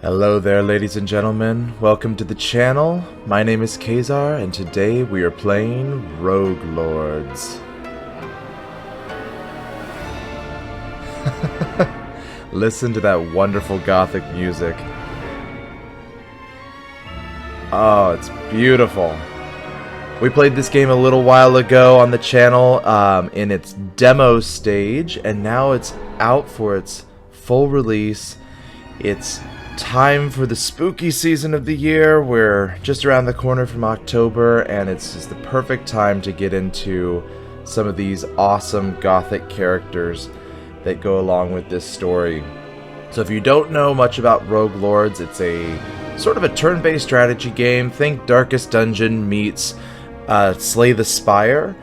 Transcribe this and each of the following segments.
Hello there, ladies and gentlemen. Welcome to the channel. My name is Kazar, and today we are playing Roguelords. Listen to that wonderful gothic music. Oh, it's beautiful. We played this game a little while ago on the channel in its demo stage, and now it's out for its full release. It's time for the spooky season of the year. We're just around the corner from October, and it's just the perfect time to get into some of these awesome gothic characters that go along with this story. So if you don't know much about Roguelords, it's a sort of a turn-based strategy game. Think Darkest Dungeon meets Slay the Spire,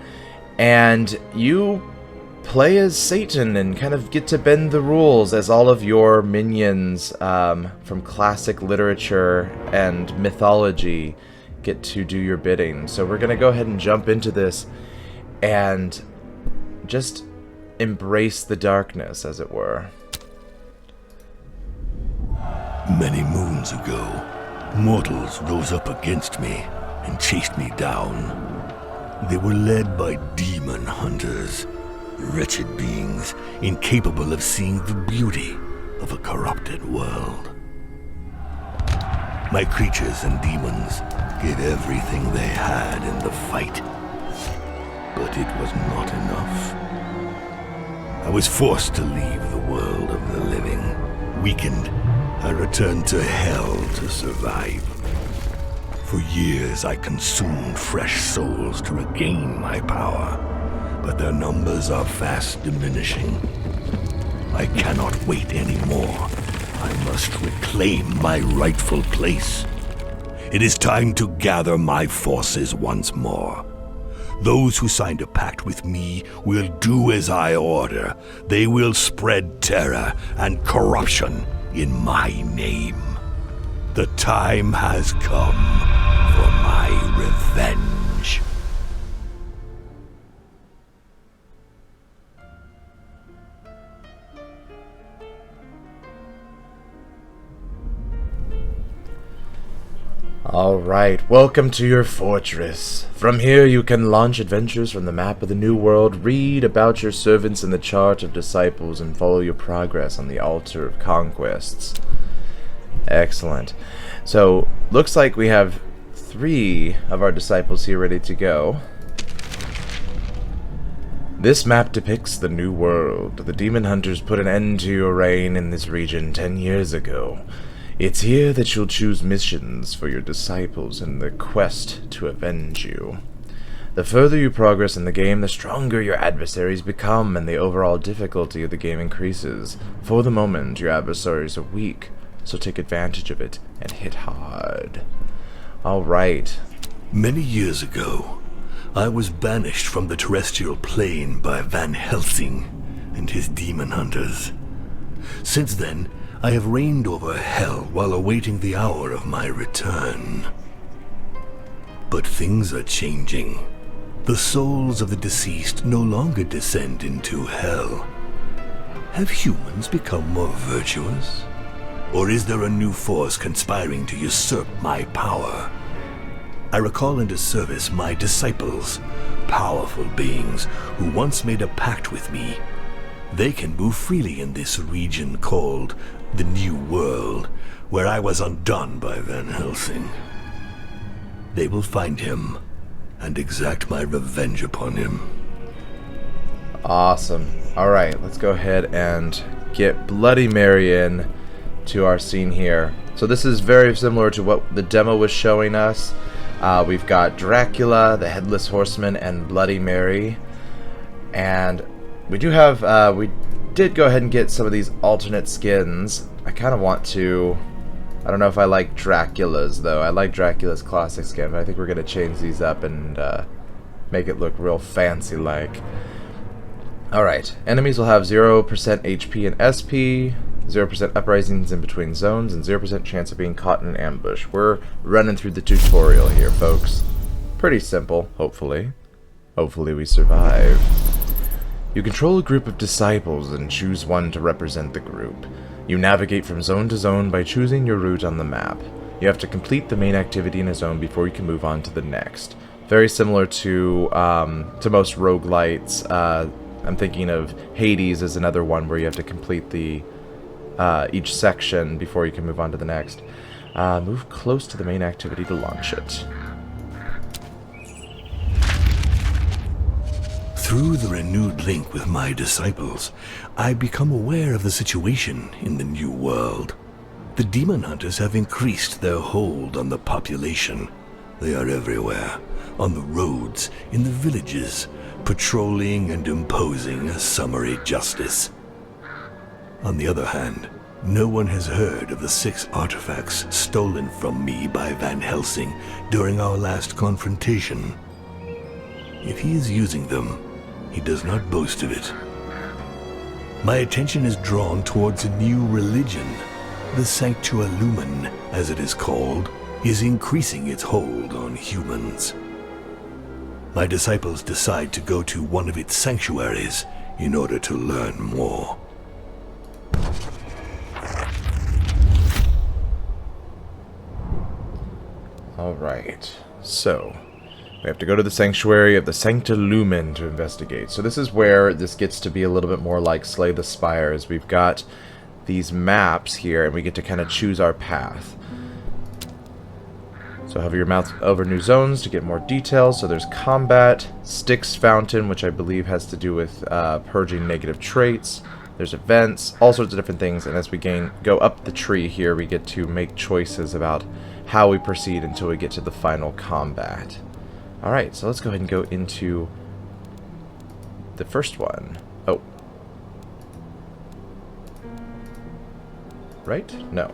and you play as Satan and kind of get to bend the rules as all of your minions from classic literature and mythology get to do your bidding. So we're going to go ahead and jump into this and just embrace the darkness, as it were. Many moons ago, mortals rose up against me and chased me down. They were led by demon hunters, wretched beings incapable of seeing the beauty of a corrupted world. My creatures and demons gave everything they had in the fight, but it was not enough. I was forced to leave the world of the living. Weakened, I returned to hell to survive. For years I consumed fresh souls to regain my power, but their numbers are fast diminishing. I cannot wait anymore. I must reclaim my rightful place. It is time to gather my forces once more. Those who signed a pact with me will do as I order. They will spread terror and corruption in my name. The time has come for my revenge. Alright, welcome to your fortress. From here you can launch adventures from the map of the New World, read about your servants in the chart of disciples, and follow your progress on the altar of conquests. Excellent. So, looks like we have 3 of our disciples here ready to go. This map depicts the New World. The demon hunters put an end to your reign in this region 10 years ago. It's here that you'll choose missions for your disciples in the quest to avenge you. The further you progress in the game, the stronger your adversaries become, and the overall difficulty of the game increases. For the moment, your adversaries are weak, so take advantage of it and hit hard. Alright. Many years ago, I was banished from the terrestrial plane by Van Helsing and his demon hunters. Since then, I have reigned over hell while awaiting the hour of my return. But things are changing. The souls of the deceased no longer descend into hell. Have humans become more virtuous? Or is there a new force conspiring to usurp my power? I recall into service my disciples, powerful beings who once made a pact with me. They can move freely in this region called the New World, where I was undone by Van Helsing. They will find him and exact my revenge upon him. Awesome. Alright, let's go ahead and get Bloody Mary in to our scene here. So this is very similar to what the demo was showing us. We've got Dracula, the Headless Horseman, and Bloody Mary. And we do have, we did go ahead and get some of these alternate skins. I kind of want to, I don't know if I like Dracula's though. I like Dracula's classic skin, but I think we're going to change these up and make it look real fancy like. Alright, enemies will have 0% HP and SP, 0% uprisings in between zones, and 0% chance of being caught in an ambush. We're running through the tutorial here, folks. Pretty simple, hopefully. Hopefully we survive. You control a group of disciples and choose one to represent the group. You navigate from zone to zone by choosing your route on the map. You have to complete the main activity in a zone before you can move on to the next. Very similar to most roguelites. I'm thinking of Hades as another one where you have to complete the each section before you can move on to the next. Move close to the main activity to launch it. Through the renewed link with my disciples, I become aware of the situation in the new world. The demon hunters have increased their hold on the population. They are everywhere, on the roads, in the villages, patrolling and imposing a summary justice. On the other hand, no one has heard of the 6 artifacts stolen from me by Van Helsing during our last confrontation. If he is using them, he does not boast of it. My attention is drawn towards a new religion. The Sanctualumen, as it is called, is increasing its hold on humans. My disciples decide to go to one of its sanctuaries in order to learn more. Alright, so we have to go to the sanctuary of the Sanctalumen to investigate. So this is where this gets to be a little bit more like Slay the Spires. We've got these maps here, and we get to kind of choose our path. So hover your mouse over new zones to get more details. So there's combat, Styx Fountain, which I believe has to do with purging negative traits. There's events, all sorts of different things, and as we go up the tree here, we get to make choices about how we proceed until we get to the final combat. Alright, so let's go ahead and go into the first one. Oh. Right? No.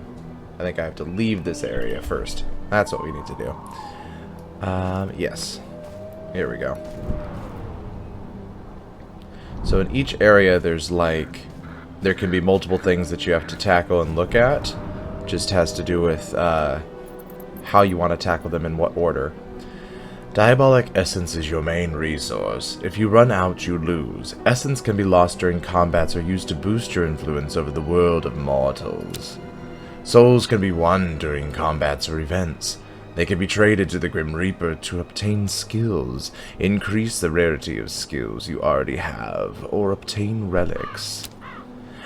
I think I have to leave this area first. That's what we need to do. Yes. Here we go. So in each area there's there can be multiple things that you have to tackle and look at. Just has to do with how you want to tackle them in what order. Diabolic Essence is your main resource. If you run out, you lose. Essence can be lost during combats or used to boost your influence over the world of mortals. Souls can be won during combats or events. They can be traded to the Grim Reaper to obtain skills, increase the rarity of skills you already have, or obtain relics.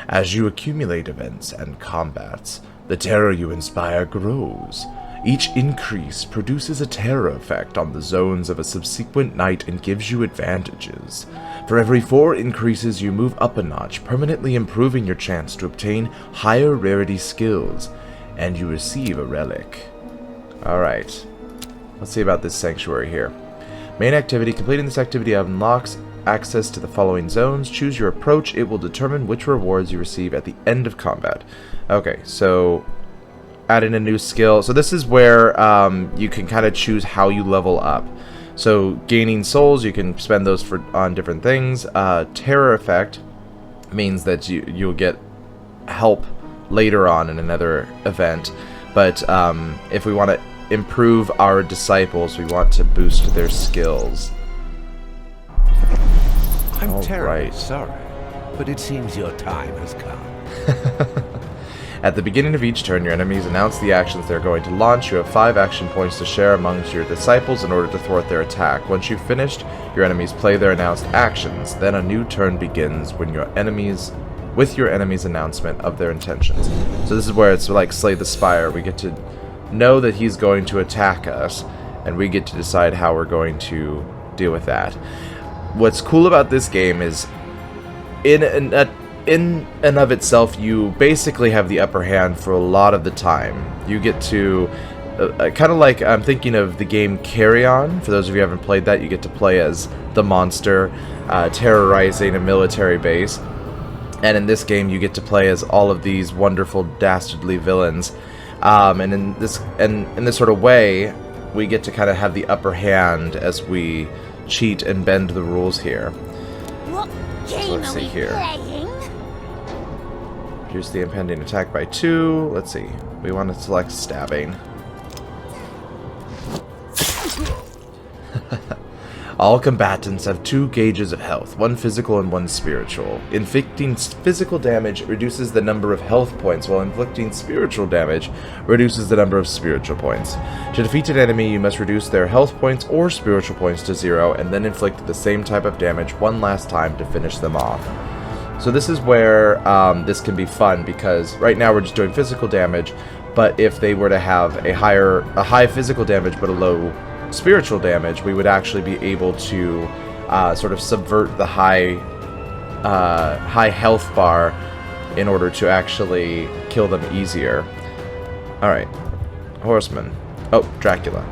As you accumulate events and combats, the terror you inspire grows. Each increase produces a terror effect on the zones of a subsequent night and gives you advantages. For every 4 increases, you move up a notch, permanently improving your chance to obtain higher rarity skills, and you receive a relic. Alright, let's see about this sanctuary here. Main activity. Completing this activity unlocks access to the following zones. Choose your approach. It will determine which rewards you receive at the end of combat. Okay, so add in a new skill. So this is where you can kind of choose how you level up. So gaining souls, you can spend those on different things. Terror effect means that you'll get help later on in another event. But if we want to improve our disciples, we want to boost their skills. I'm terribly sorry, but it seems your time has come. At the beginning of each turn, your enemies announce the actions they're going to launch. You have 5 action points to share amongst your disciples in order to thwart their attack. Once you've finished, your enemies play their announced actions. Then a new turn begins with your enemy's announcement of their intentions. So this is where it's like Slay the Spire. We get to know that he's going to attack us, and we get to decide how we're going to deal with that. What's cool about this game is in and of itself, you basically have the upper hand for a lot of the time. You get to, kind of like, I'm thinking of the game Carry On. For those of you who haven't played that, you get to play as the monster terrorizing a military base. And in this game, you get to play as all of these wonderful, dastardly villains. And in this sort of way, we get to kind of have the upper hand as we cheat and bend the rules here. What game let's see are we here. playing? Here's the impending attack by 2. Let's see. We want to select stabbing. All combatants have 2 gauges of health, one physical and one spiritual. Inflicting physical damage reduces the number of health points, while inflicting spiritual damage reduces the number of spiritual points. To defeat an enemy, you must reduce their health points or spiritual points to 0, and then inflict the same type of damage one last time to finish them off. So this is where this can be fun, because right now we're just doing physical damage, but if they were to have a high physical damage but a low spiritual damage, we would actually be able to sort of subvert the high health bar in order to actually kill them easier. Alright, horseman. Oh, Dracula.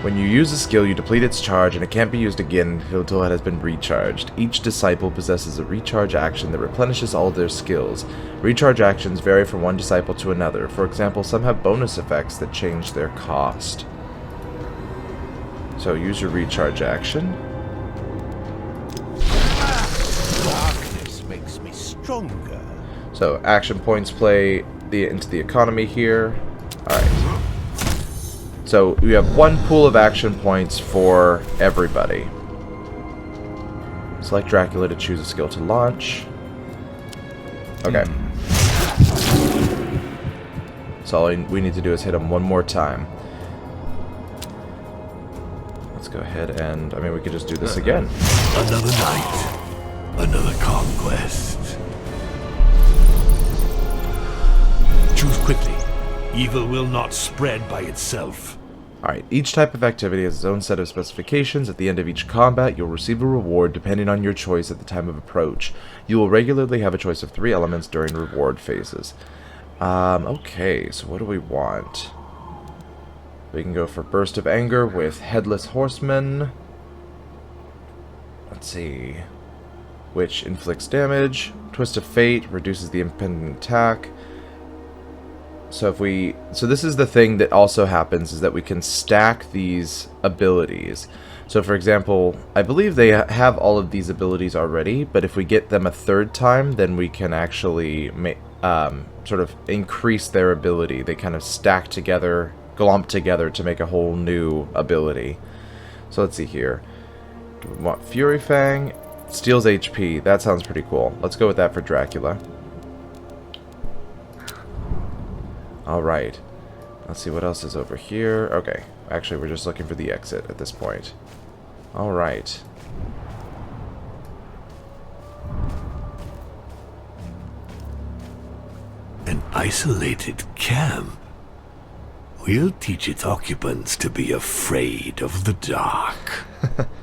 When you use a skill, you deplete its charge, and it can't be used again until it has been recharged. Each disciple possesses a recharge action that replenishes all their skills. Recharge actions vary from one disciple to another. For example, some have bonus effects that change their cost. So use your recharge action. Darkness makes me stronger. So action points play into the economy here. Alright. So we have one pool of action points for everybody. Select Dracula to choose a skill to launch. Okay. So all we need to do is hit him one more time. Let's go ahead and, I mean, we could just do this again. Another night, another conquest. Choose quickly. Evil will not spread by itself. Alright, each type of activity has its own set of specifications. At the end of each combat, you'll receive a reward depending on your choice at the time of approach. You will regularly have a choice of 3 elements during reward phases. Okay, so what do we want? We can go for Burst of Anger with Headless Horseman. Let's see. Which inflicts damage. Twist of Fate reduces the impending attack. So this is the thing that also happens, is that we can stack these abilities. So for example, I believe they have all of these abilities already, but if we get them a 3rd time, then we can actually sort of increase their ability. They kind of stack together, glomp together to make a whole new ability. So let's see here. Do we want Fury Fang? Steals HP. That sounds pretty cool. Let's go with that for Dracula. Alright. Let's see what else is over here. Okay. Actually, we're just looking for the exit at this point. Alright. An isolated camp. We'll teach its occupants to be afraid of the dark.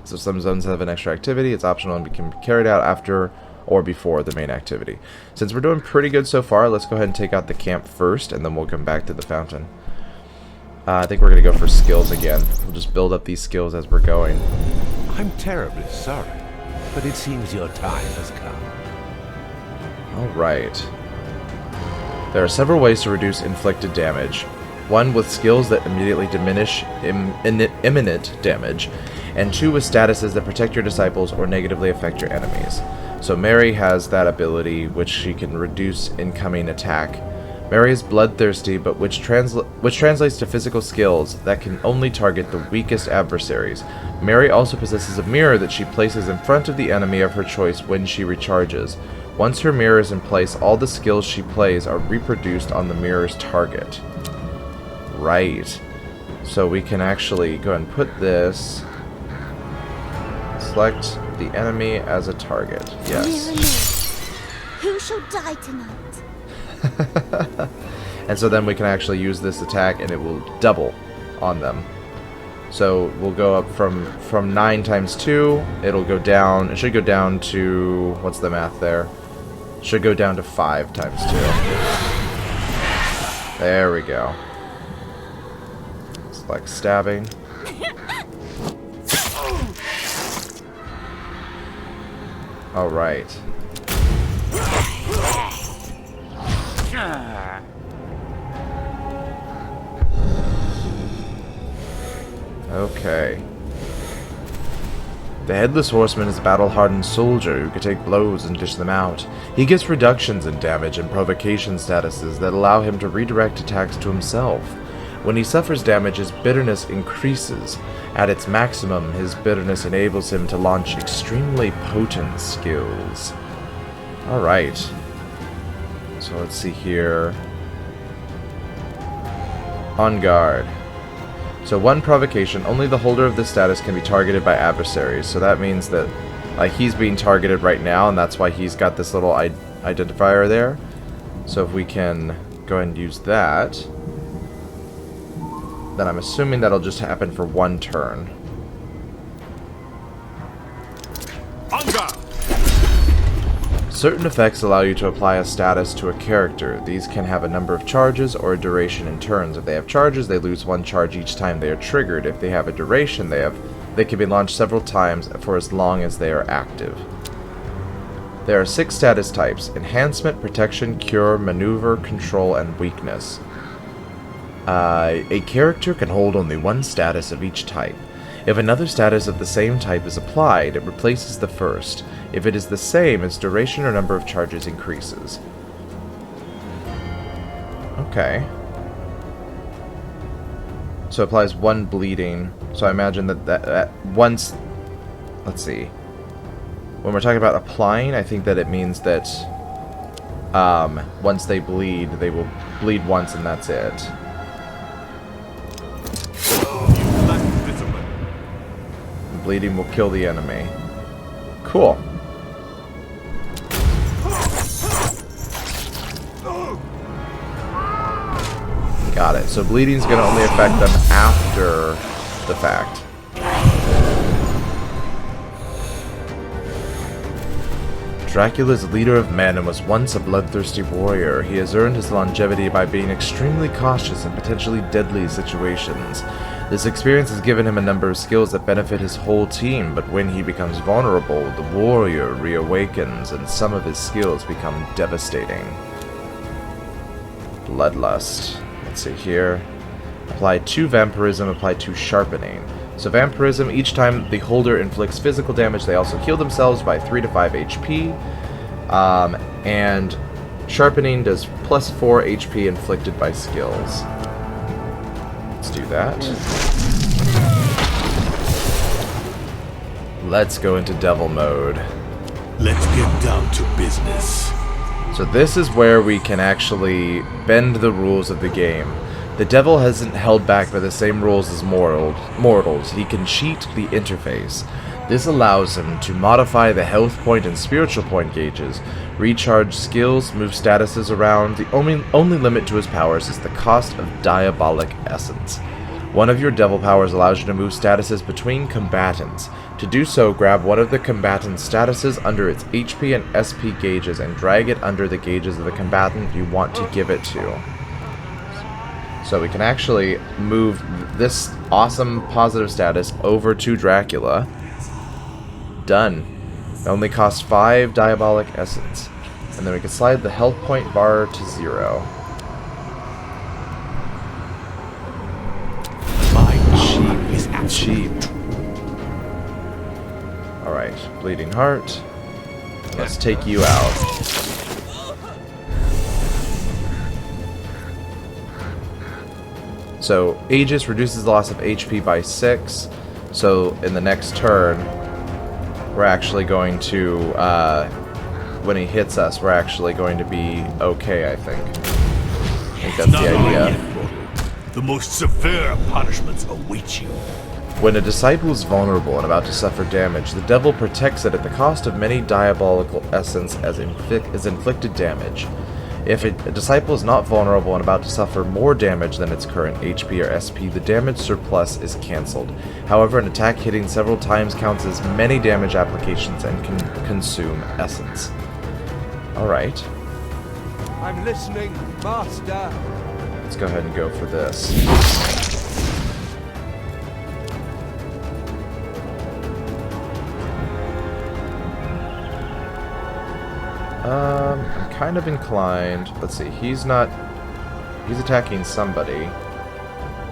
So some zones have an extra activity. It's optional and can be carried out after or before the main activity. Since we're doing pretty good so far, let's go ahead and take out the camp first, and then we'll come back to the fountain. I think we're going to go for skills again. We'll just build up these skills as we're going. I'm terribly sorry, but it seems your time has come. Alright. There are several ways to reduce inflicted damage. One with skills that immediately diminish imminent damage, and 2 with statuses that protect your disciples or negatively affect your enemies. So Mary has that ability, which she can reduce incoming attack. Mary is bloodthirsty, but which translates to physical skills that can only target the weakest adversaries. Mary also possesses a mirror that she places in front of the enemy of her choice when she recharges. Once her mirror is in place, all the skills she plays are reproduced on the mirror's target. Right. So we can actually go ahead and put this. Select the enemy as a target. Yes. Who shall die tonight? And so then we can actually use this attack and it will double on them. So we'll go up from 9 times 2. It'll go down. It should go down to, what's the math there? Should go down to 5 times 2. There we go. Select stabbing. Alright. Okay. The Headless Horseman is a battle-hardened soldier who can take blows and dish them out. He gets reductions in damage and provocation statuses that allow him to redirect attacks to himself. When he suffers damage, his bitterness increases. At its maximum, his bitterness enables him to launch extremely potent skills. Alright. So let's see here. On guard. So one provocation, only the holder of this status can be targeted by adversaries. So that means that he's being targeted right now, and that's why he's got this little identifier there. So if we can go ahead and use that, then I'm assuming that'll just happen for one turn. On guard! Certain effects allow you to apply a status to a character. These can have a number of charges or a duration in turns. If they have charges, they lose one charge each time they are triggered. If they have a duration, they can be launched several times for as long as they are active. There are 6 status types: Enhancement, Protection, Cure, Maneuver, Control, and Weakness. A character can hold only one status of each type. If another status of the same type is applied, it replaces the first. If it is the same, its duration or number of charges increases. Okay. So it applies 1 bleeding. So I imagine that once... Let's see. When we're talking about applying, I think that it means that once they will bleed once and that's it. Bleeding will kill the enemy. Cool. Got it. So bleeding's going to only affect them after the fact. Dracula is a leader of men and was once a bloodthirsty warrior. He has earned his longevity by being extremely cautious in potentially deadly situations. This experience has given him a number of skills that benefit his whole team, but when he becomes vulnerable, the warrior reawakens and some of his skills become devastating. Bloodlust. Let's see here. Apply 2 Vampirism, apply 2 Sharpening. So Vampirism, each time the holder inflicts physical damage, they also heal themselves by 3 to 5 HP. And Sharpening does plus 4 HP inflicted by skills. Let's do that. Let's go into Devil mode. Let's get down to business. So this is where we can actually bend the rules of the game. The Devil hasn't held back by the same rules as mortals. He can cheat the interface. This allows him to modify the health point and spiritual point gauges, recharge skills, move statuses around. The only limit to his powers is the cost of Diabolic Essence. One of your Devil powers allows you to move statuses between combatants. To do so, grab one of the combatant's statuses under its HP and SP gauges and drag it under the gauges of the combatant you want to give it to. So we can actually move this awesome positive status over to Dracula. Done. It only costs 5 Diabolic Essence. And then we can slide the health point bar to 0. Cheap. Alright, Bleeding Heart. Let's take you out. So, Aegis reduces the loss of HP by 6. So, in the next turn, we're actually going to, when he hits us, we're actually going to be okay, I think. I think that's the idea. The most severe punishments await you. When a disciple is vulnerable and about to suffer damage, the Devil protects it at the cost of many diabolical essence as inflicted damage. If a disciple is not vulnerable and about to suffer more damage than its current HP or SP, the damage surplus is cancelled. However, an attack hitting several times counts as many damage applications and can consume essence. Alright. I'm listening, Master. Let's go ahead and go for this. I'm kind of inclined. Let's see, he's attacking somebody.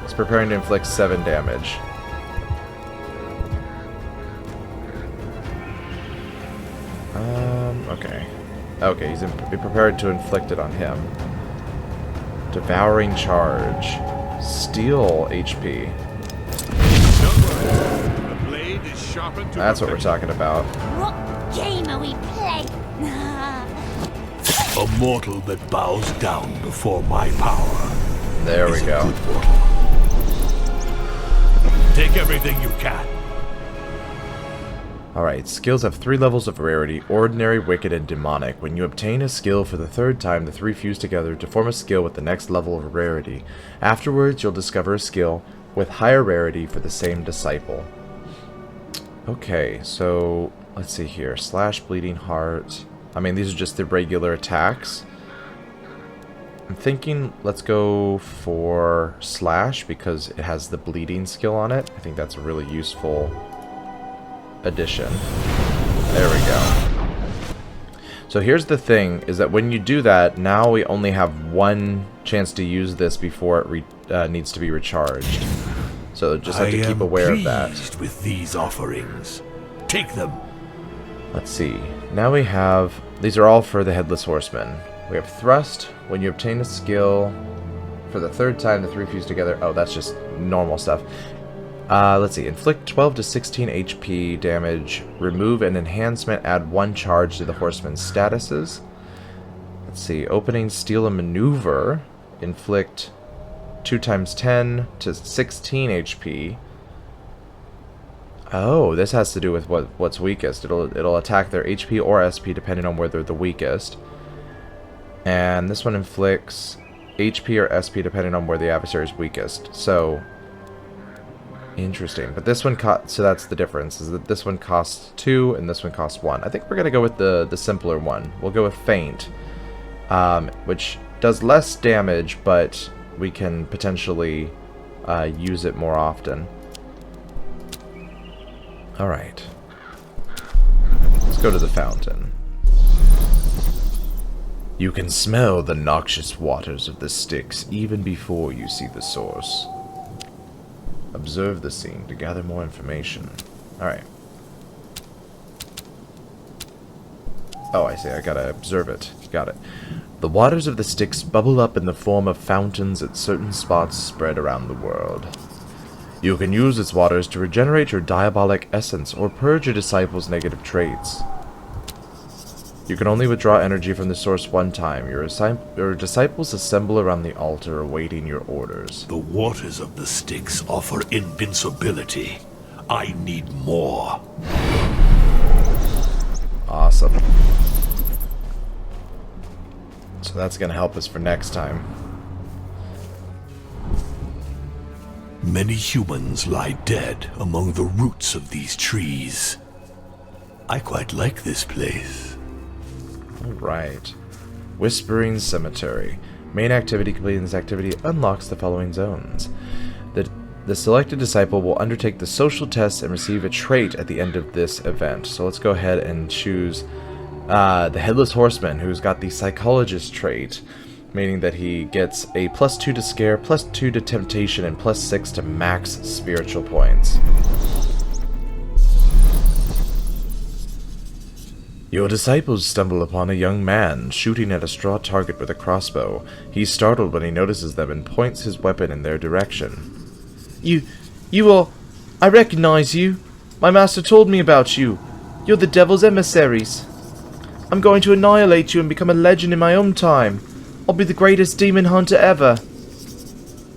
He's preparing to inflict 7 damage. Okay. Okay, he's be prepared to inflict it on him. Devouring charge. Steal HP. The blade is sharpened to That's what we're talking about. What game are we playing? a mortal that bows down before my power. There we is a go. good mortal. Take everything you can. Alright, skills have 3 levels of rarity: ordinary, wicked, and demonic. When you obtain a skill for the 3rd time, the 3 fuse together to form a skill with the next level of rarity. Afterwards, you'll discover a skill with higher rarity for the same disciple. Okay, so let's see here. Slash, bleeding heart. I mean, these are just the regular attacks. I'm thinking let's go for slash because it has the bleeding skill on it. I think that's a really useful addition. There we go. So here's the thing, is that when you do that, now we only have 1 chance to use this before it needs to be recharged. So just have to keep aware of that. With these offerings, take them. Let's see. Now we have, these are all for the Headless Horseman. We have thrust. When you obtain a skill for the 3rd time, the 3 fuse together. Oh, that's just normal stuff. Let's see. Inflict 12 to 16 HP damage. Remove an enhancement. Add 1 charge to the horseman's statuses. Let's see. Opening, steal a maneuver. Inflict 2 times 10 to 16 HP. Oh, this has to do with what's weakest. It'll attack their HP or SP depending on where they're the weakest. And this one inflicts HP or SP depending on where the adversary is weakest. So interesting. But this one so that's the difference, is that this one costs 2 and this one costs 1. I think we're gonna go with the simpler one. We'll go with feint, which does less damage, but we can potentially use it more often. Alright. Let's go to the fountain. You can smell the noxious waters of the Styx even before you see the source. Observe the scene to gather more information. Alright. Oh, I see. I gotta observe it. Got it. The waters of the Styx bubble up in the form of fountains at certain spots spread around the world. You can use its waters to regenerate your diabolic essence or purge your disciples' negative traits. You can only withdraw energy from the source 1 time. Your disciples assemble around the altar awaiting your orders. The waters of the Styx offer invincibility. I need more. Awesome. So that's going to help us for next time. Many humans lie dead among the roots of these trees. I quite like this place. Alright. Whispering Cemetery. Main activity. Completing this activity unlocks the following zones. The selected disciple will undertake the social test and receive a trait at the end of this event. So let's go ahead and choose the Headless Horseman, who's got the Psychologist trait, meaning that he gets a +2 to scare, +2 to temptation, and +6 to max spiritual points. Your disciples stumble upon a young man shooting at a straw target with a crossbow. He's startled when he notices them and points his weapon in their direction. You all... I recognize you. My master told me about you. You're the devil's emissaries. I'm going to annihilate you and become a legend in my own time. I'll be the greatest demon hunter ever.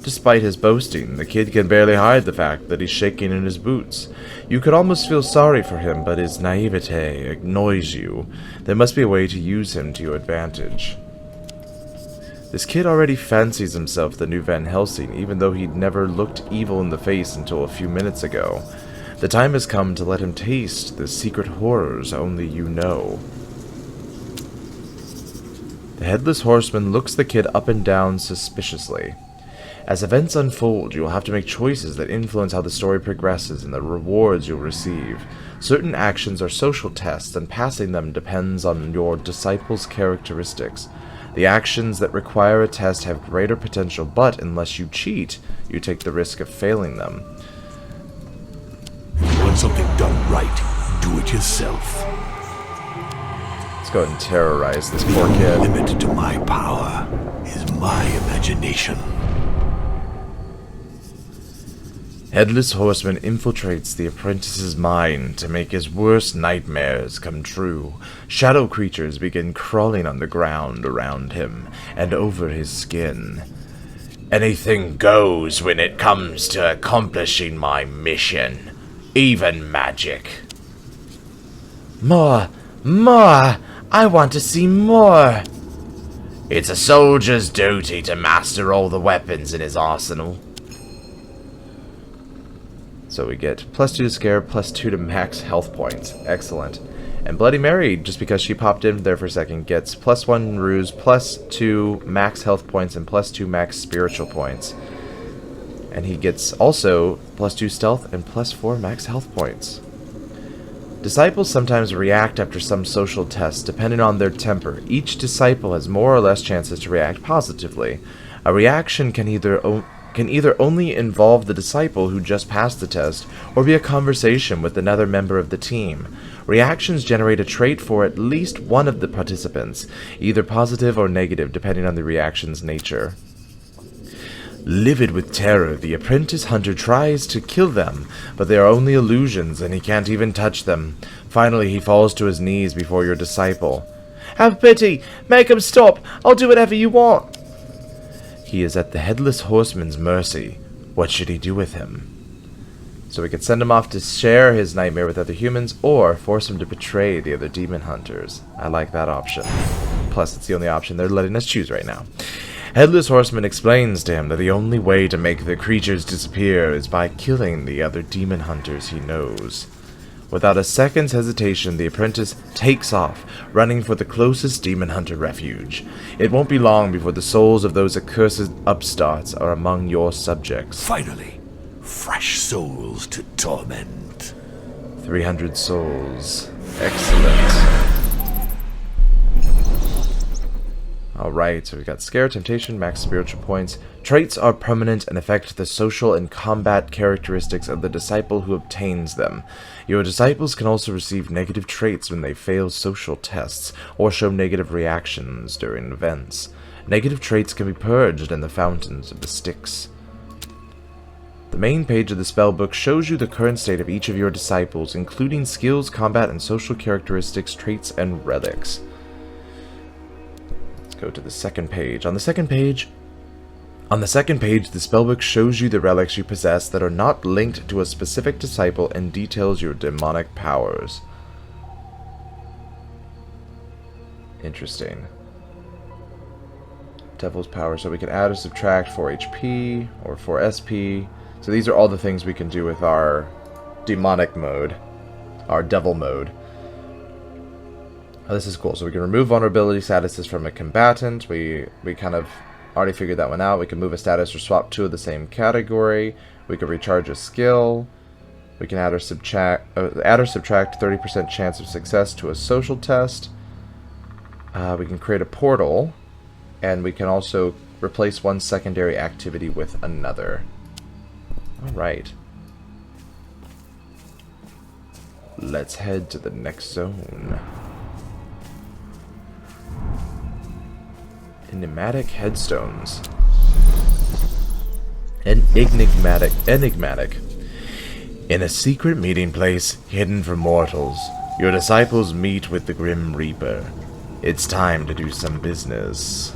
Despite his boasting, the kid can barely hide the fact that he's shaking in his boots. You could almost feel sorry for him, but his naivete annoys you. There must be a way to use him to your advantage. This kid already fancies himself the new Van Helsing, even though he'd never looked evil in the face until a few minutes ago. The time has come to let him taste the secret horrors only you know. The Headless Horseman looks the kid up and down suspiciously. As events unfold, you will have to make choices that influence how the story progresses and the rewards you'll receive. Certain actions are social tests, and passing them depends on your disciple's characteristics. The actions that require a test have greater potential, but unless you cheat, you take the risk of failing them. If you want something done right, do it yourself. Let's go ahead and terrorize this poor The kid. limit to my power is my imagination. Headless Horseman infiltrates the apprentice's mind to make his worst nightmares come true. Shadow creatures begin crawling on the ground around him and over his skin. Anything goes when it comes to accomplishing my mission, even magic. More! More! I want to see more! It's a soldier's duty to master all the weapons in his arsenal. So we get +2 to scare, +2 to max health points. Excellent. And Bloody Mary, just because she popped in there for a second, gets +1 ruse, +2 max health points, and +2 max spiritual points. And he gets also +2 stealth and +4 max health points. Disciples sometimes react after some social tests, depending on their temper. Each disciple has more or less chances to react positively. A reaction can either only involve the disciple who just passed the test, or be a conversation with another member of the team. Reactions generate a trait for at least one of the participants, either positive or negative, depending on the reaction's nature. Livid with terror, the apprentice hunter tries to kill them, but they are only illusions and he can't even touch them. Finally, he falls to his knees before your disciple. Have pity! Make him stop! I'll do whatever you want! He is at the Headless Horseman's mercy. What should he do with him? So we could send him off to share his nightmare with other humans, or force him to betray the other demon hunters. I like that option. Plus, it's the only option they're letting us choose right now. Headless Horseman explains to him that the only way to make the creatures disappear is by killing the other demon hunters he knows. Without a second's hesitation, the apprentice takes off, running for the closest demon hunter refuge. It won't be long before the souls of those accursed upstarts are among your subjects. Finally, fresh souls to torment. 300 souls. Excellent. Alright, so we've got Scare, Temptation, Max Spiritual Points. Traits are permanent and affect the social and combat characteristics of the disciple who obtains them. Your disciples can also receive negative traits when they fail social tests, or show negative reactions during events. Negative traits can be purged in the fountains of the Styx. The main page of the spellbook shows you the current state of each of your disciples, including skills, combat, and social characteristics, traits, and relics. Go to the second page. On the second page, the spellbook shows you the relics you possess that are not linked to a specific disciple and details your demonic powers. Interesting. Devil's power, so we can add or subtract 4 HP or 4 SP. So these are all the things we can do with our demonic mode, our devil mode. Oh, this is cool. So we can remove vulnerability statuses from a combatant. We kind of already figured that one out. We can move a status or swap 2 of the same category. We can recharge a skill. We can add or subtract 30% chance of success to a social test. We can create a portal, and we can also replace one secondary activity with another. All right. Let's head to the next zone. Enigmatic headstones. Enigmatic. In a secret meeting place hidden from mortals, your disciples meet with the Grim Reaper. It's time to do some business.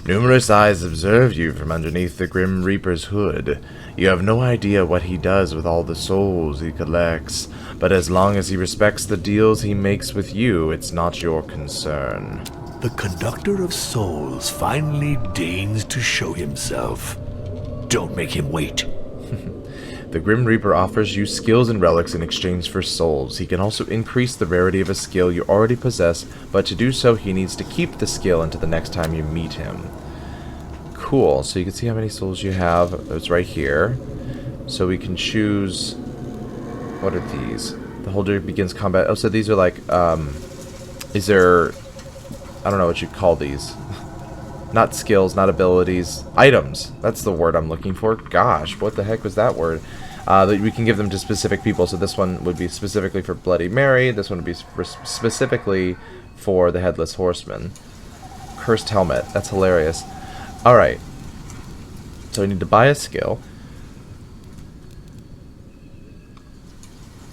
Numerous eyes observe you from underneath the Grim Reaper's hood. You have no idea what he does with all the souls he collects, but as long as he respects the deals he makes with you, it's not your concern. The conductor of souls finally deigns to show himself. Don't make him wait. The Grim Reaper offers you skills and relics in exchange for souls. He can also increase the rarity of a skill you already possess, but to do so he needs to keep the skill until the next time you meet him. Cool, so you can see how many souls you have. It's right here. So we can choose... What are these? The holder begins combat... Oh, so these are like, is there... I don't know what you'd call these. Not skills, not abilities. Items. That's the word I'm looking for. Gosh, what the heck was that word? That we can give them to specific people. So this one would be specifically for Bloody Mary. This one would be specifically for the Headless Horseman. Cursed Helmet. That's hilarious. Alright. So we need to buy a skill.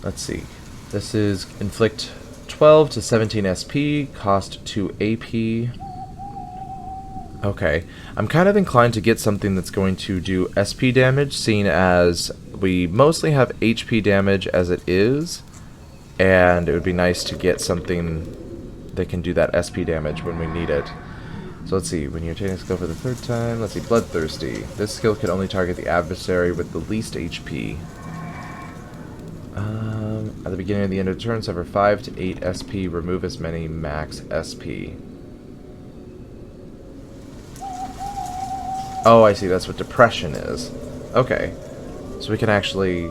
Let's see. This is inflict 12 to 17 SP, cost 2 AP. Okay. I'm kind of inclined to get something that's going to do SP damage, seeing as we mostly have HP damage as it is. And it would be nice to get something that can do that SP damage when we need it. So let's see, when you're taking a skill for the third time, let's see, Bloodthirsty. This skill can only target the adversary with the least HP. At the beginning and the end of the turn, suffer 5 to 8 SP, remove as many max SP. Oh, I see, that's what depression is. Okay, so we can actually...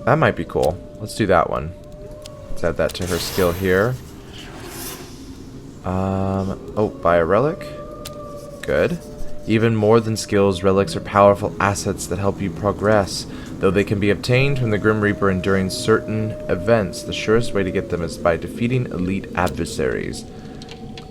That might be cool. Let's do that one. Let's add that to her skill here. Oh, buy a relic. Good. Even more than skills, relics are powerful assets that help you progress. Though they can be obtained from the Grim Reaper and during certain events, the surest way to get them is by defeating elite adversaries.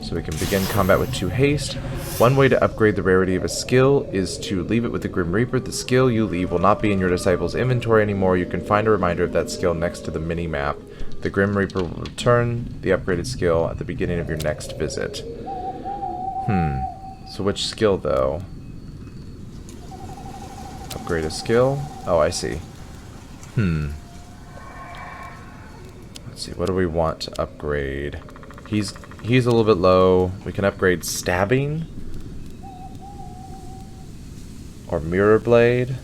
So we can begin combat with 2 haste. One way to upgrade the rarity of a skill is to leave it with the Grim Reaper. The skill you leave will not be in your disciple's inventory anymore. You can find a reminder of that skill next to the mini-map. The Grim Reaper will return the upgraded skill at the beginning of your next visit. So which skill, though? Upgrade a skill? Oh, I see. Let's see, what do we want to upgrade? He's a little bit low. We can upgrade Stabbing. Or Mirror Blade.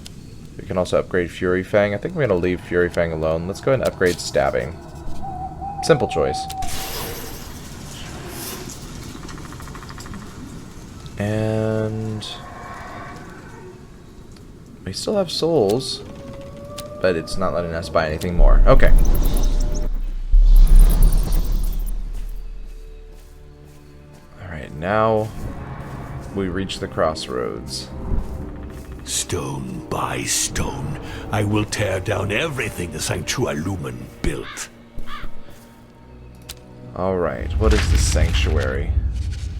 We can also upgrade Fury Fang. I think we're going to leave Fury Fang alone. Let's go ahead and upgrade Stabbing. Simple choice. And we still have souls, but it's not letting us buy anything more. Okay. Alright, now we reach the crossroads. Stone by stone, I will tear down everything the Sanctualumen built. Alright, what is the sanctuary?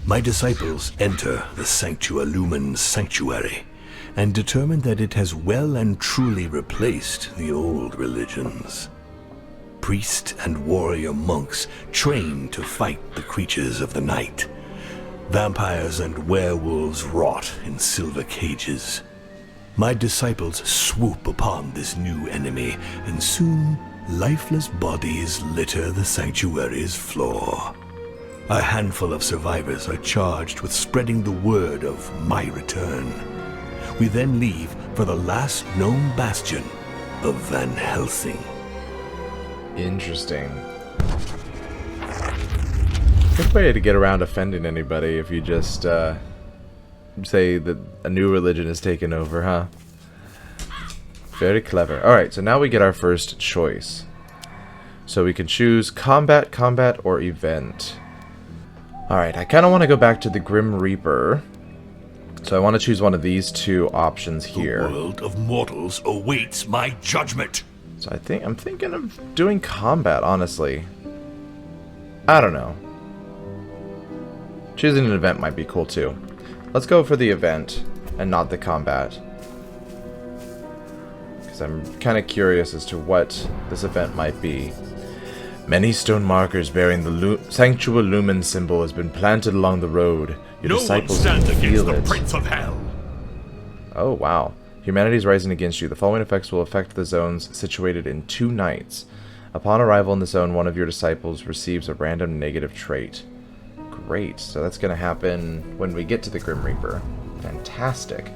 My disciples enter the Sanctualumen sanctuary and determine that it has well and truly replaced the old religions. Priest and warrior monks trained to fight the creatures of the night. Vampires and werewolves rot in silver cages. My disciples swoop upon this new enemy, and soon lifeless bodies litter the sanctuary's floor. A handful of survivors are charged with spreading the word of my return. We then leave for the last known bastion of Van Helsing. Interesting. Good way to get around offending anybody if you just say that a new religion is taken over, huh? Very clever. Alright, so now we get our first choice. So we can choose combat, combat, or event. Alright, I kind of want to go back to the Grim Reaper. So I want to choose one of these two options here. The world of mortals awaits my judgment. So I'm thinking of doing combat, honestly. I don't know. Choosing an event might be cool too. Let's go for the event and not the combat. Because I'm kind of curious as to what this event might be. Many stone markers bearing the Sanctualumen symbol has been planted along the road. Your disciples can feel it. Prince of Hell. Oh, wow. Humanity is rising against you. The following effects will affect the zones situated in 2 nights. Upon arrival in the zone, one of your disciples receives a random negative trait. Great. So that's going to happen when we get to the Grim Reaper. Fantastic.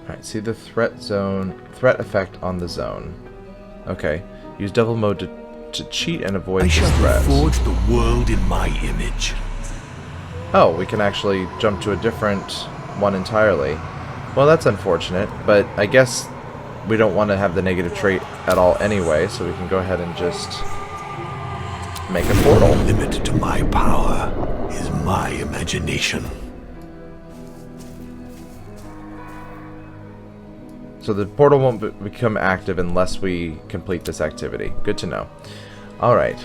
Alright, see the threat effect on the zone. Okay. Use devil mode to cheat and avoid the threat. I shall forge the world in my image. Oh, we can actually jump to a different one entirely. Well, that's unfortunate, but I guess we don't want to have the negative trait at all anyway, so we can go ahead and just make a portal. The limit to my power is my imagination. So the portal won't become active unless we complete this activity. Good to know. Alright.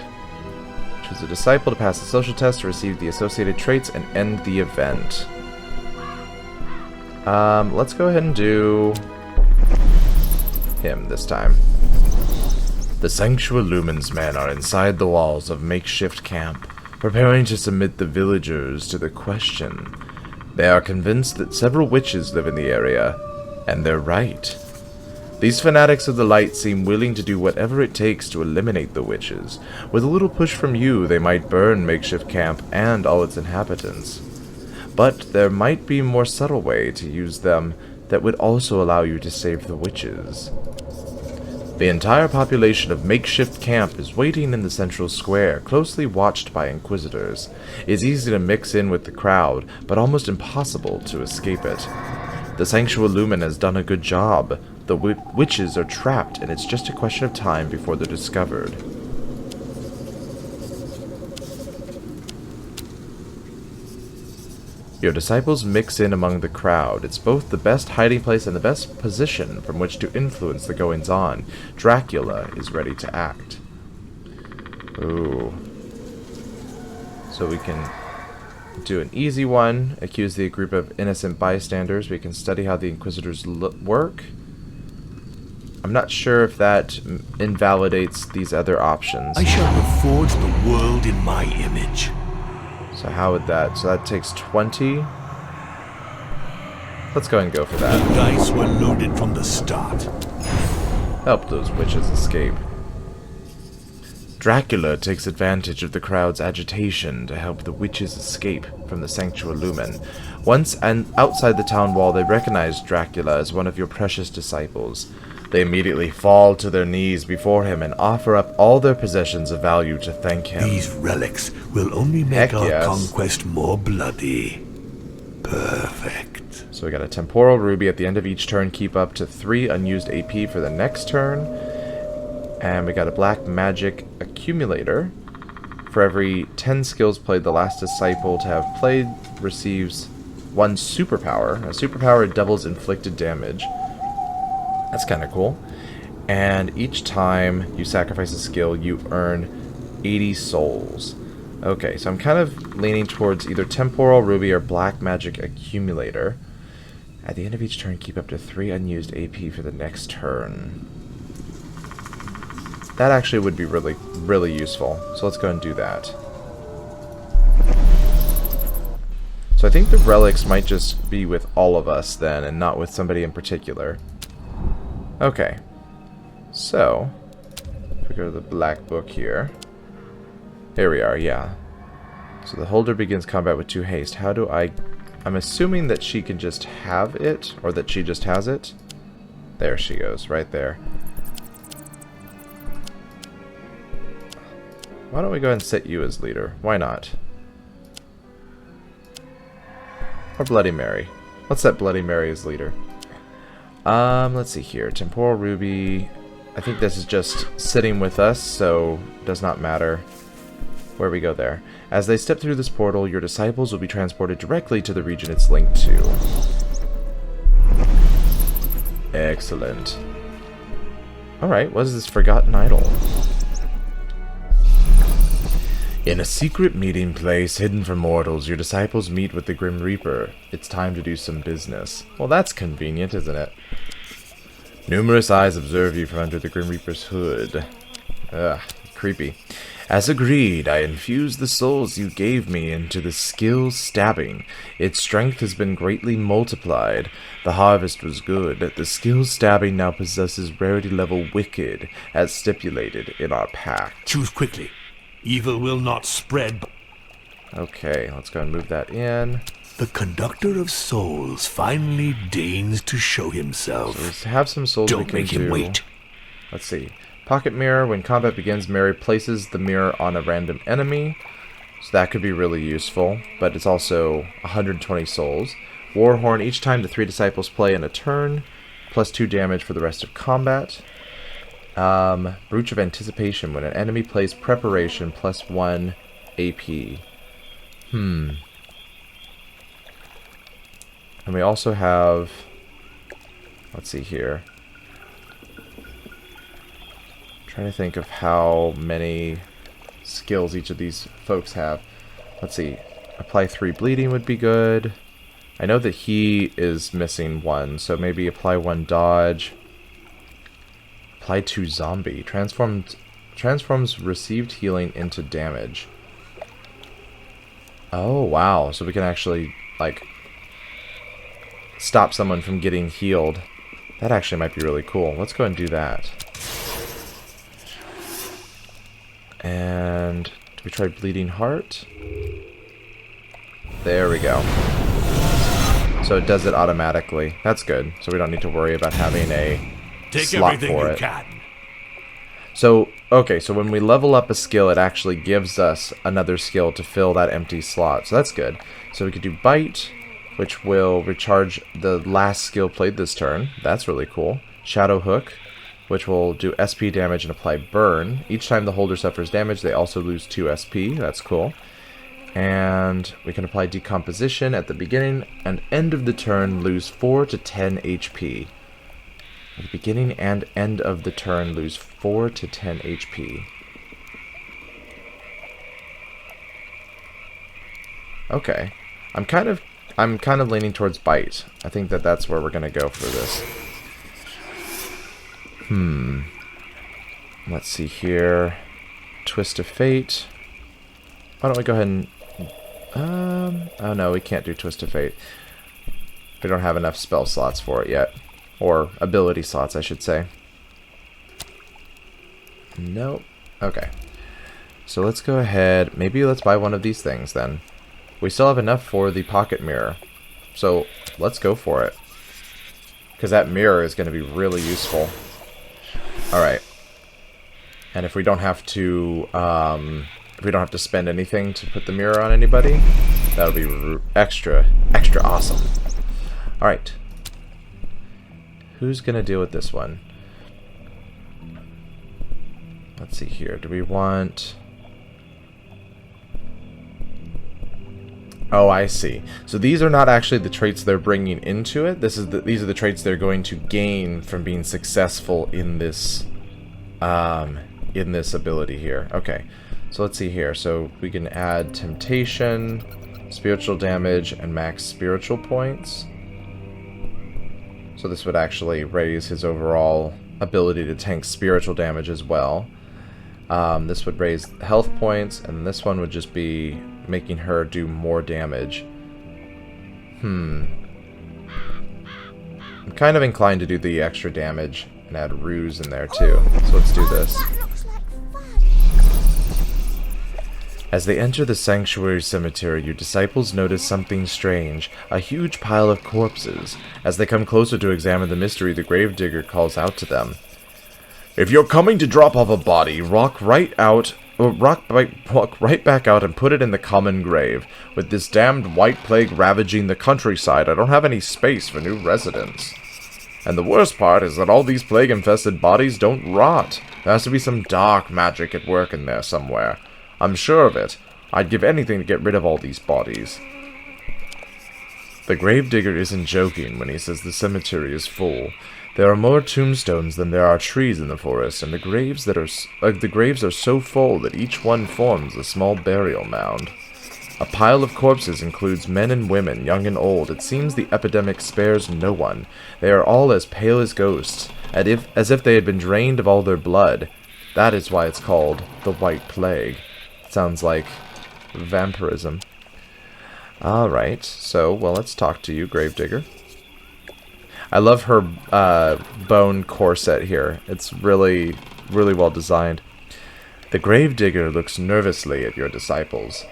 Choose a disciple to pass the social test to receive the associated traits and end the event. Let's go ahead and do him this time. The Sanctuary Lumen's men are inside the walls of makeshift camp, preparing to submit the villagers to the question. They are convinced that several witches live in the area, and they're right. These fanatics of the light seem willing to do whatever it takes to eliminate the witches. With a little push from you, they might burn makeshift camp and all its inhabitants. But there might be a more subtle way to use them that would also allow you to save the witches. The entire population of makeshift camp is waiting in the central square, closely watched by inquisitors. It's easy to mix in with the crowd, but almost impossible to escape it. The Sanctuary Lumen has done a good job. The witches are trapped, and it's just a question of time before they're discovered. Your disciples mix in among the crowd. It's both the best hiding place and the best position from which to influence the goings-on. Dracula is ready to act. Ooh. So we can do an easy one. Accuse the group of innocent bystanders. We can study how the Inquisitors work. I'm not sure if that invalidates these other options. I shall have forged the world in my image. So how would that... So that takes 20. Let's go and go for The that. dice were loaded from the start. Help those witches escape. Dracula takes advantage of the crowd's agitation to help the witches escape from the Sanctuary Lumen. Once and outside the town wall, they recognize Dracula as one of your precious disciples. They immediately fall to their knees before him and offer up all their possessions of value to thank him. These relics will only make our conquest more bloody. Perfect. So we got a temporal ruby at the end of each turn. Keep up to 3 unused AP for the next turn. And we got a black magic accumulator. For every 10 skills played, the last disciple to have played receives 1 superpower. A superpower doubles inflicted damage. That's kind of cool. And each time you sacrifice a skill, you earn 80 souls. Okay, so I'm kind of leaning towards either Temporal Ruby or Black Magic Accumulator. At the end of each turn, keep up to 3 unused AP for the next turn. That actually would be really useful. So let's go and do that. So I think the relics might just be with all of us then, and not with somebody in particular. Okay, so if we go to the black book here, we are, yeah. So the holder begins combat with 2 haste. How do I'm assuming that she can just have it, or that she just has it. There she goes, right there. Why don't we go ahead and set you as leader? Why not? Or Bloody Mary. Let's set Bloody Mary as leader. Let's see here. Temporal Ruby. I think this is just sitting with us, so does not matter where we go there. As they step through this portal, your disciples will be transported directly to the region it's linked to. Excellent. Alright, what is this Forgotten Idol? In a secret meeting place hidden from mortals, your disciples meet with the Grim Reaper. It's time to do some business. Well, that's convenient, isn't it? Numerous eyes observe you from under the Grim Reaper's hood. Ugh, creepy. As agreed, I infused the souls you gave me into the skill stabbing. Its strength has been greatly multiplied. The harvest was good. The skill stabbing now possesses rarity level wicked, as stipulated in our pact. Choose quickly. Evil will not spread. Okay, let's go and move that in. The conductor of souls finally deigns to show himself. So we have some souls we can do. Don't make him wait. Let's see. Pocket mirror. When combat begins, Mary places the mirror on a random enemy. So that could be really useful, but it's also 120 souls. Warhorn. Each time the 3 disciples play in a turn, plus 2 damage for the rest of combat. Brooch of Anticipation. When an enemy plays Preparation, plus 1 AP. And we also have... Let's see here. trying to think of how many skills each of these folks have. Let's see. Apply 3 bleeding would be good. I know that he is missing 1, so maybe apply 1 dodge. Apply 2 zombie. Transforms received healing into damage. Oh, wow. So we can actually, like, stop someone from getting healed. That actually might be really cool. Let's go and do that. And do we try Bleeding Heart? There we go. So it does it automatically. That's good. So we don't need to worry about having a slot for it. So, okay, so when we level up a skill, it actually gives us another skill to fill that empty slot. So that's good. So we could do Bite, which will recharge the last skill played this turn. That's really cool. Shadow Hook, which will do SP damage and apply Burn. Each time the holder suffers damage, they also lose 2 SP. That's cool. And we can apply Decomposition at the beginning and end of the turn, lose 4 to 10 HP. At the beginning and end of the turn, lose 4 to 10 HP. Okay. I'm kind of leaning towards Bite. I think that that's where we're going to go for this. Let's see here. Twist of Fate. Why don't we go ahead and... oh no, we can't do Twist of Fate. We don't have enough spell slots for it yet. Or ability slots, I should say. Nope. Okay. So let's go ahead. Maybe let's buy one of these things then. We still have enough for the pocket mirror. So let's go for it. Because that mirror is going to be really useful. Alright. And if we don't have to... if we don't have to spend anything to put the mirror on anybody, that'll be extra awesome. Alright. Who's gonna deal with this one? Let's see here. Do we want... Oh, I see. So these are not actually the traits they're bringing into it. These are the traits they're going to gain from being successful in this ability here. Okay. So let's see here. So we can add temptation, spiritual damage, and max spiritual points. So this would actually raise his overall ability to tank spiritual damage as well. This would raise health points, and this one would just be making her do more damage. I'm kind of inclined to do the extra damage and add ruse in there too. So let's do this. As they enter the sanctuary cemetery, your disciples notice something strange, a huge pile of corpses. As they come closer to examine the mystery, the Gravedigger calls out to them. If you're coming to drop off a body, walk right back out and put it in the common grave. With this damned white plague ravaging the countryside, I don't have any space for new residents. And the worst part is that all these plague-infested bodies don't rot. There has to be some dark magic at work in there somewhere. I'm sure of it. I'd give anything to get rid of all these bodies. The Gravedigger isn't joking when he says the cemetery is full. There are more tombstones than there are trees in the forest, and the graves are so full that each one forms a small burial mound. A pile of corpses includes men and women, young and old. It seems the epidemic spares no one. They are all as pale as ghosts, as if they had been drained of all their blood. That is why it's called the White Plague. Sounds like vampirism. Alright, so, well, let's talk to you, Gravedigger. I love her bone corset here. It's really, really well designed. The Gravedigger looks nervously at your disciples.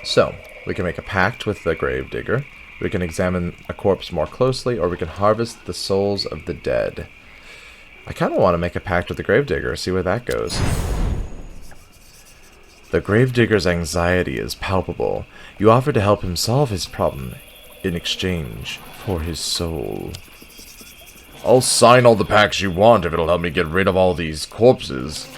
So, we can make a pact with the Gravedigger. We can examine a corpse more closely, or we can harvest the souls of the dead. I kind of want to make a pact with the Gravedigger, see where that goes. The Gravedigger's anxiety is palpable. You offer to help him solve his problem in exchange for his soul. I'll sign all the pacts you want if it'll help me get rid of all these corpses.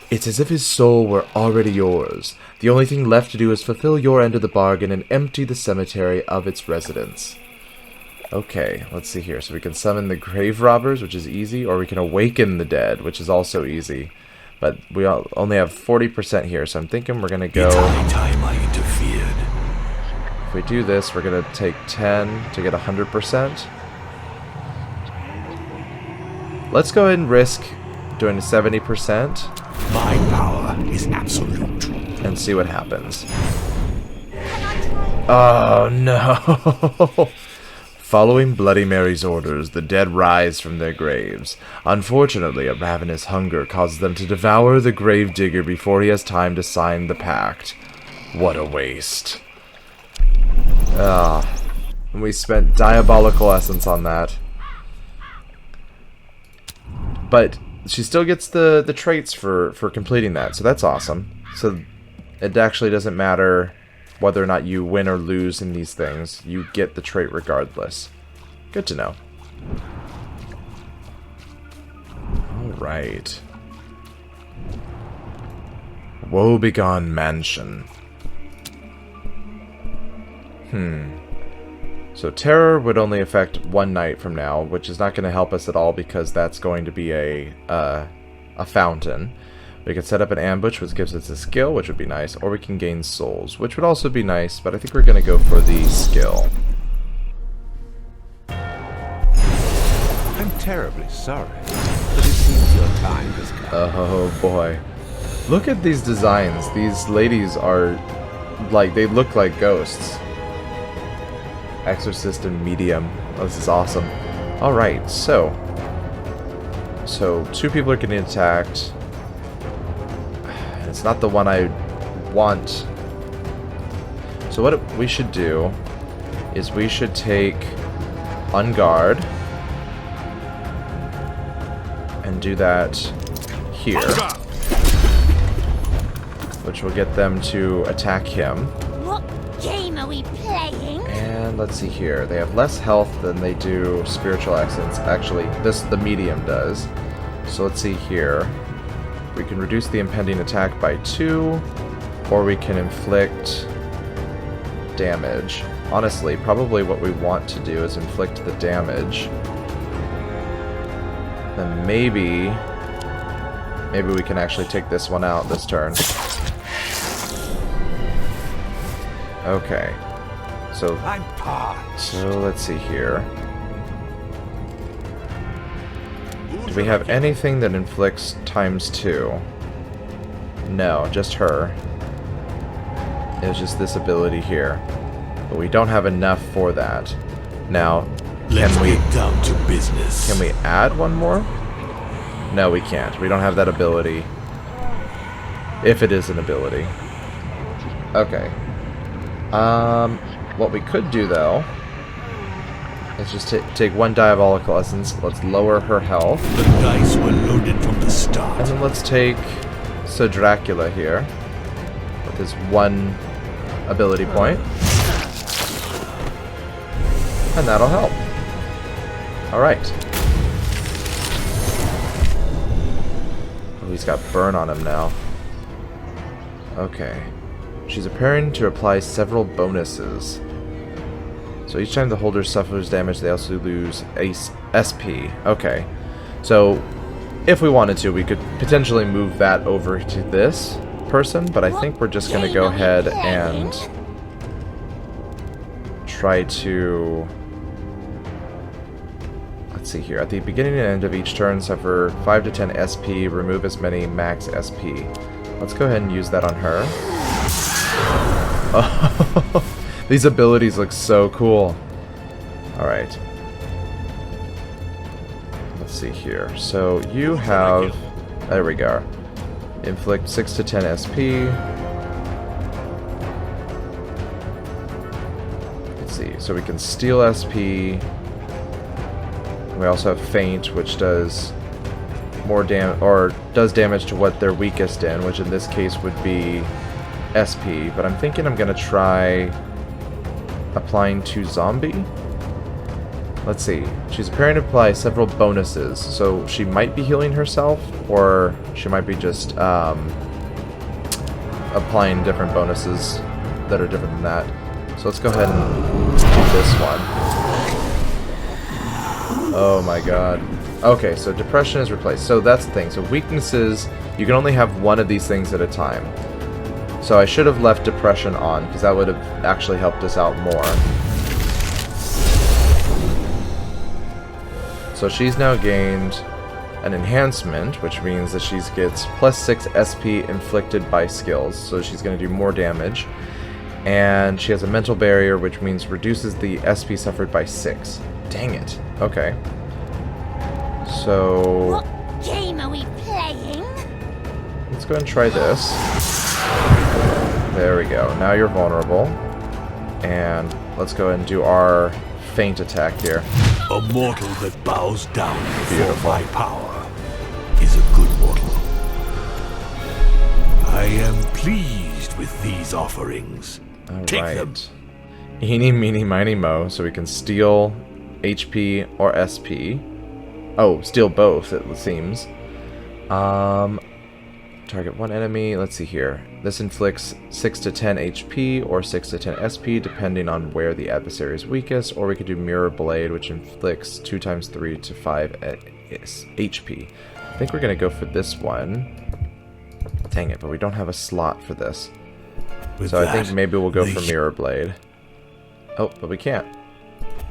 It's as if his soul were already yours. The only thing left to do is fulfill your end of the bargain and empty the cemetery of its residents. Okay, let's see here. So we can summon the grave robbers, which is easy, or we can awaken the dead, which is also easy. But we only have 40% here, so I'm thinking we're gonna go. It's high time I interfered. If we do this, we're gonna take 10 to get 100%. Let's go ahead and risk doing 70% My power is absolute. and see what happens. Oh no! Following Bloody Mary's orders, the dead rise from their graves. Unfortunately, a ravenous hunger causes them to devour the Gravedigger before he has time to sign the pact. What a waste. We spent diabolical essence on that. But she still gets the traits for completing that, so that's awesome. So it actually doesn't matter whether or not you win or lose in these things. You get the trait regardless. Good to know. Alright. Woebegone Mansion. So terror would only affect one night from now, which is not going to help us at all because that's going to be a fountain. We can set up an ambush, which gives us a skill, which would be nice, or we can gain souls, which would also be nice, but I think we're going to go for the skill. I'm terribly sorry, but it seems your time has come. Oh boy. Look at these designs. These ladies are, like, they look like ghosts. Exorcist and medium. Oh, this is awesome. Alright, so two people are getting attacked. It's not the one I want. So what we should do is we should take on guard and do that here, which will get them to attack him. What game are we playing? And let's see here. They have less health than they do spiritual accents. Actually, the medium does. So let's see here. We can reduce the impending attack by 2, or we can inflict damage. Honestly, probably what we want to do is inflict the damage. Then maybe we can actually take this one out this turn. Okay. So let's see here. Do we have anything that inflicts ×2? No, just her. It's just this ability here. But we don't have enough for that. Now, Let's get down to business. can we add one more? No, we can't. We don't have that ability. If it is an ability. Okay. What we could do, though, is just take one diabolical essence. Let's lower her health. The dice were loaded from the start. And then let's take Sir Dracula here with his one ability point. And that'll help. Alright. Oh, he's got burn on him now. Okay. She's appearing to apply several bonuses. So each time the holder suffers damage, they also lose SP. Okay. So, if we wanted to, we could potentially move that over to this person, but I think we're just going to go ahead and try to... Let's see here. At the beginning and end of each turn, suffer 5 to 10 SP, remove as many max SP. Let's go ahead and use that on her. Oh, these abilities look so cool. Alright. Let's see here. So you have... There we go. Inflict 6 to 10 SP. Let's see. So we can steal SP. We also have Feint, which does more does damage to what they're weakest in, which in this case would be SP, but I'm thinking I'm gonna try applying to zombie. Let's see. She's appearing to apply several bonuses, so she might be healing herself, or she might be just applying different bonuses that are different than that. So let's go ahead and do this one. Oh my god. Okay, so depression is replaced. So that's the thing. So weaknesses, you can only have one of these things at a time. So I should have left depression on, because that would have actually helped us out more. So she's now gained an enhancement, which means that she gets +6 SP inflicted by skills. So she's going to do more damage. And she has a mental barrier, which means reduces the SP suffered by 6. Dang it. Okay. So What game are we playing? let's go ahead and try this. There we go. Now you're vulnerable. And let's go ahead and do our feint attack here. A mortal that bows down before my power is a good mortal. I am pleased with these offerings. Take them. Eeny, meeny, miny, mo. So we can steal HP or SP. Oh, steal both, it seems. Target one enemy. Let's see here. This inflicts 6 to 10 HP or 6 to 10 SP, depending on where the adversary is weakest. Or we could do Mirror Blade, which inflicts 2 times 3 to 5 HP. I think we're going to go for this one. Dang it, but we don't have a slot for this. So I think maybe we'll go for Mirror Blade. Oh, but we can't.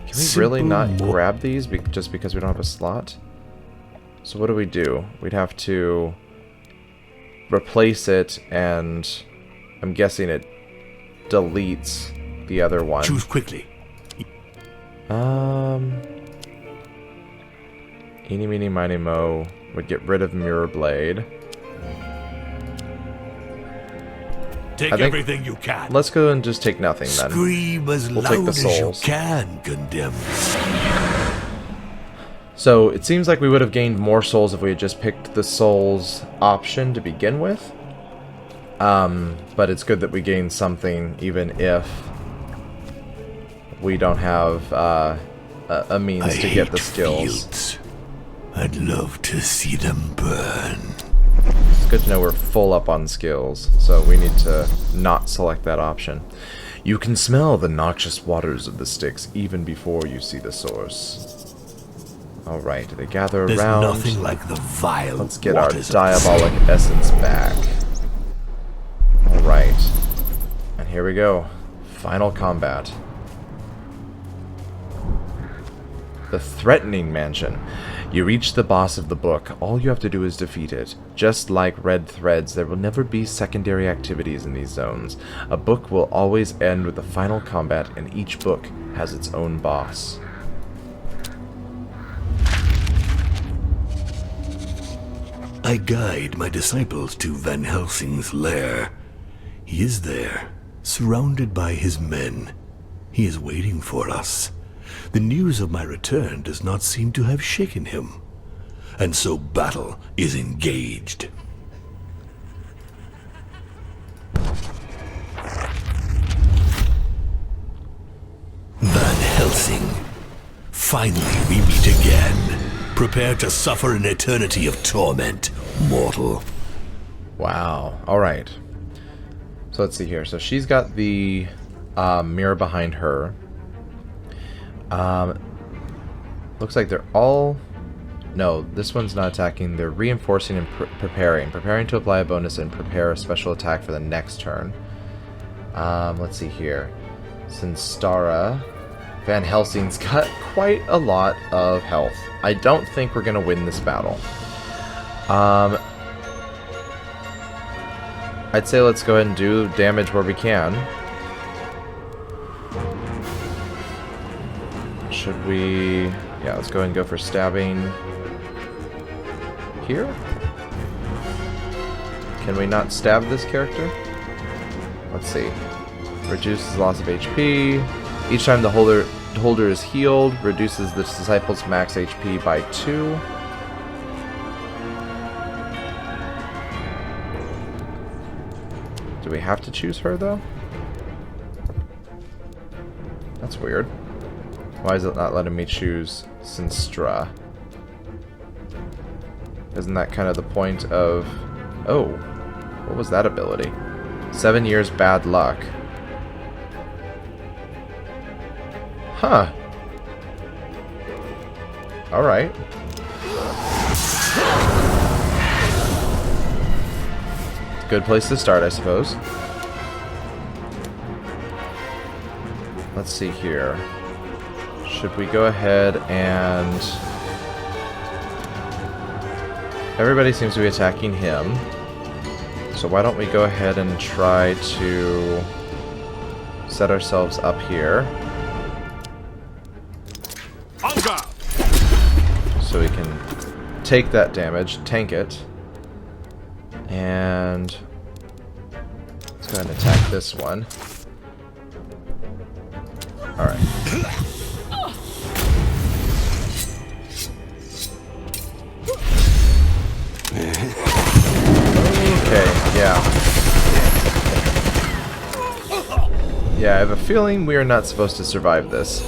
Can we really not grab these just because we don't have a slot? So what do? We'd have to replace it, and I'm guessing it deletes the other one. Choose quickly. Eeny, meeny, miny, mo would get rid of Mirror Blade. Take everything you can. Let's go and just take nothing then. Scream as We'll loud take the as you souls. can, condemned. So it seems like we would have gained more souls if we had just picked the souls option to begin with. But it's good that we gained something even if we don't have a means to get the skills. Fields. I'd love to see them burn. It's good to know we're full up on skills, so we need to not select that option. You can smell the noxious waters of the Styx even before you see the source. Alright, they gather There's around. nothing like the vile Let's get our waters of diabolic essence back. Alright. And here we go. Final combat. The Threatening Mansion. You reach the boss of the book. All you have to do is defeat it. Just like Red Threads, there will never be secondary activities in these zones. A book will always end with the final combat, and each book has its own boss. I guide my disciples to Van Helsing's lair. He is there, surrounded by his men. He is waiting for us. The news of my return does not seem to have shaken him. And so battle is engaged. Van Helsing. Finally we meet again. Prepare to suffer an eternity of torment, mortal. Wow. Alright. So let's see here. So she's got the mirror behind her. Looks like they're all... No, this one's not attacking. They're reinforcing and preparing. Preparing to apply a bonus and prepare a special attack for the next turn. Let's see here. Sinstara. Van Helsing's got quite a lot of health. I don't think we're going to win this battle. I'd say let's go ahead and do damage where we can. Should we... Yeah, let's go ahead and go for stabbing here. Can we not stab this character? Let's see. Reduces loss of HP. Each time the holder is healed, reduces the disciple's max HP by 2. Do we have to choose her, though? That's weird. Why is it not letting me choose Sinstra? Isn't that kind of the point of... Oh, what was that ability? 7 years bad luck. Huh. Alright. Good place to start, I suppose. Let's see here. Should we go ahead and... Everybody seems to be attacking him. So why don't we go ahead and try to set ourselves up here. So we can take that damage, tank it. And let's go ahead and attack this one. Alright. Okay, yeah. Yeah, I have a feeling we are not supposed to survive this.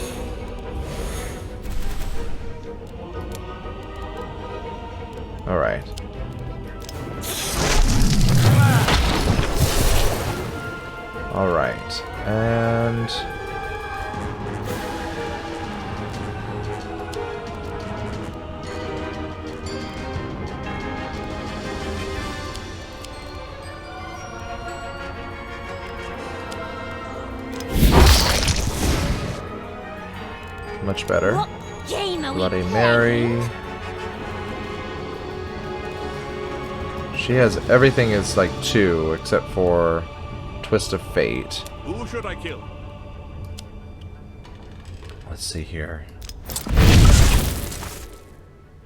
Alright. Alright, and... much better. What game are we Bloody playing? Mary. She has everything is like 2 except for Twist of Fate. Who should I kill? Let's see here.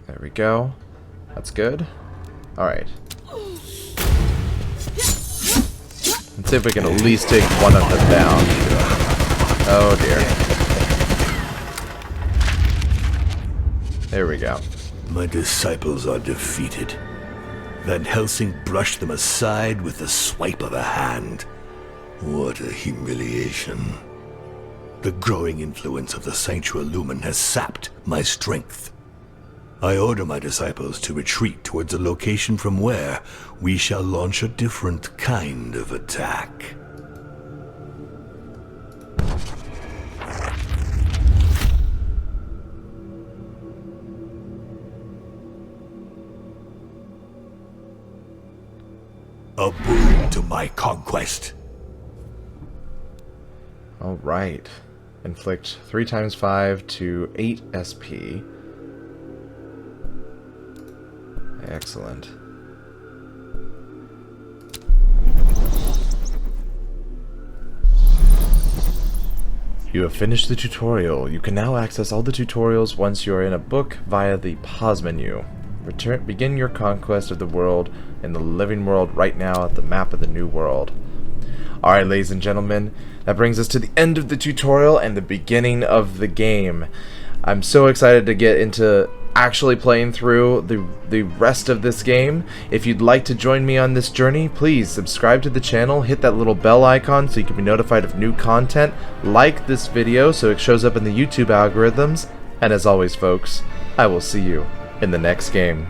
There we go. That's good. Alright. Let's see if we can at least take one of them down. Oh dear. There we go. My disciples are defeated. Van Helsing brushed them aside with the swipe of a hand. What a humiliation. The growing influence of the Sanctuary Lumen has sapped my strength. I order my disciples to retreat towards a location from where we shall launch a different kind of attack. A boon to my conquest. Alright. Inflict 3 times 5 to 8 SP. Excellent. You have finished the tutorial. You can now access all the tutorials once you are in a book via the pause menu. Begin your conquest of the world in the living world right now at the map of the new world. Alright, ladies and gentlemen, that brings us to the end of the tutorial and the beginning of the game. I'm so excited to get into actually playing through the rest of this game. If you'd like to join me on this journey, please subscribe to the channel, hit that little bell icon so you can be notified of new content, like this video so it shows up in the YouTube algorithms, and as always folks, I will see you in the next game.